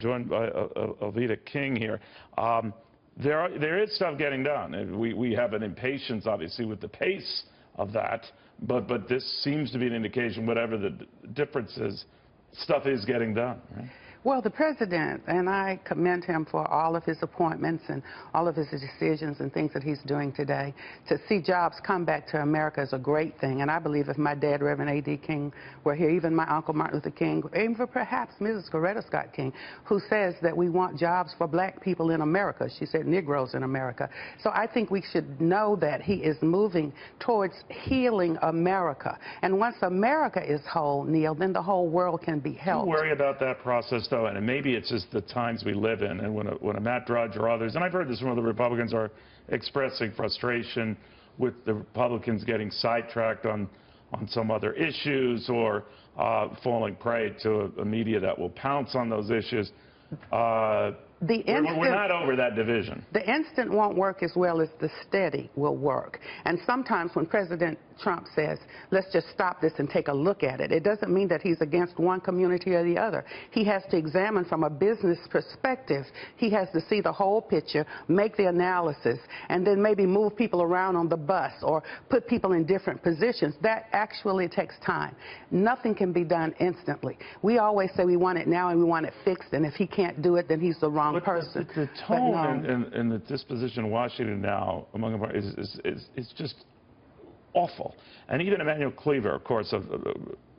Joined by Alveda King here. There is stuff getting done, and we have an impatience, obviously, with the pace of that. But this seems to be an indication, whatever the difference is, stuff is getting done. Right? Well, the president, and I commend him for all of his appointments and all of his decisions and things that he's doing today. To see jobs come back to America is a great thing. And I believe if my dad, Reverend A.D. King, were here, even my uncle Martin Luther King, even for perhaps Mrs. Coretta Scott King, who says that we want jobs for black people in America. She said Negroes in America. So I think we should know that he is moving towards healing America. And once America is whole, Neil, then the whole world can be helped. You worry about that process, though, and maybe it's just the times we live in, and when a Matt Drudge or others, and I've heard this from other Republicans, are expressing frustration with the Republicans getting sidetracked on some other issues or falling prey to a media that will pounce on those issues. We're not over that division. The instant won't work as well as the steady will work. And sometimes when President Trump says, let's just stop this and take a look at it, it doesn't mean that he's against one community or the other. He has to examine from a business perspective. He has to see the whole picture, make the analysis, and then maybe move people around on the bus or put people in different positions. That actually takes time. Nothing can be done instantly. We always say we want it now and we want it fixed, and if he can't do it, then he's the wrong person. The tone and the disposition in Washington now among them is just awful. And even Emanuel Cleaver, of course, of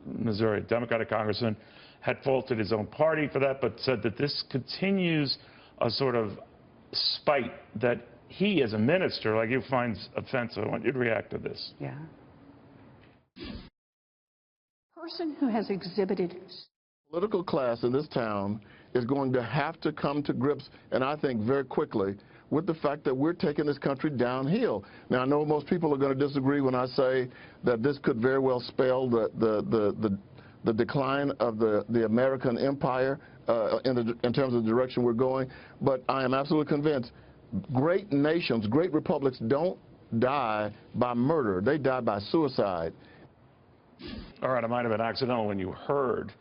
Missouri, Democratic congressman, had faulted his own party for that, but said that this continues a sort of spite that he, as a minister, like you, finds offensive. I want you to react to this. Yeah. Person who has exhibited political class in this town is going to have to come to grips, and I think very quickly, with the fact that we're taking this country downhill. Now, I know most people are going to disagree when I say that this could very well spell the decline of the American empire in terms of the direction we're going, but I am absolutely convinced great nations, great republics don't die by murder. They die by suicide. All right, it might have been accidental when you heard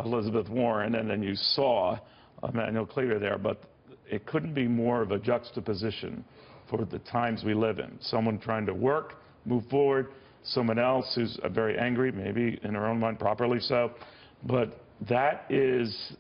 Elizabeth Warren and then you saw Emanuel Cleaver there, but it couldn't be more of a juxtaposition for the times we live in. Someone trying to work, move forward, someone else who's very angry, maybe in her own mind, properly so. But that is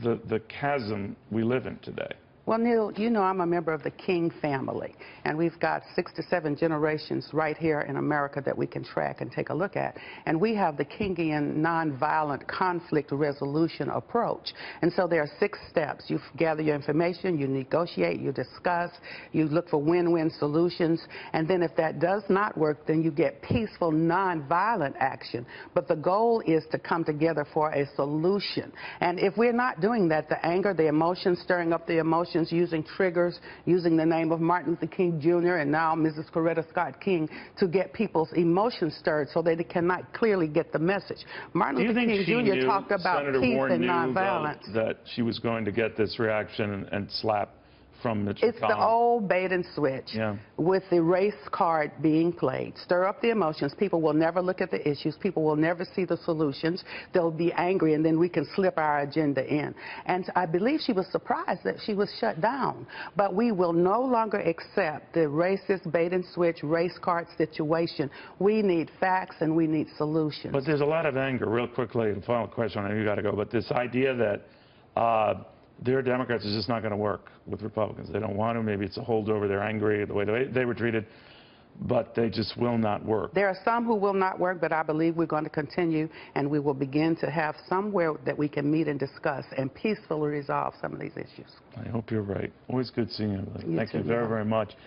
the chasm we live in today. Well, Neil, you know I'm a member of the King family, and we've got 6 to 7 generations right here in America that we can track and take a look at. And we have the Kingian nonviolent conflict resolution approach. And so there are 6 steps. You gather your information, you negotiate, you discuss, you look for win-win solutions, and then if that does not work, then you get peaceful nonviolent action. But the goal is to come together for a solution. And if we're not doing that, the anger, the emotions, stirring up the emotions, using triggers, using the name of Martin Luther King Jr. and now Mrs. Coretta Scott King to get people's emotions stirred so they cannot clearly get the message. Martin Luther King Jr. talked about peace and nonviolence. That she was going to get this reaction and slap from Mitch McConnell. It's the old bait and switch, with the race card being played. Stir up the emotions. People will never look at the issues. People will never see the solutions. They'll be angry, and then we can slip our agenda in. And I believe she was surprised that she was shut down. But we will no longer accept the racist bait and switch race card situation. We need facts and we need solutions. But there's a lot of anger. Real quickly, the final question, I know you got to go, but this idea that their Democrats is just not going to work with Republicans. They don't want to. Maybe it's a holdover. They're angry the way they were treated, but they just will not work. There are some who will not work, but I believe we're going to continue, and we will begin to have somewhere that we can meet and discuss and peacefully resolve some of these issues. I hope you're right. Always good seeing you. Thank you very, very much.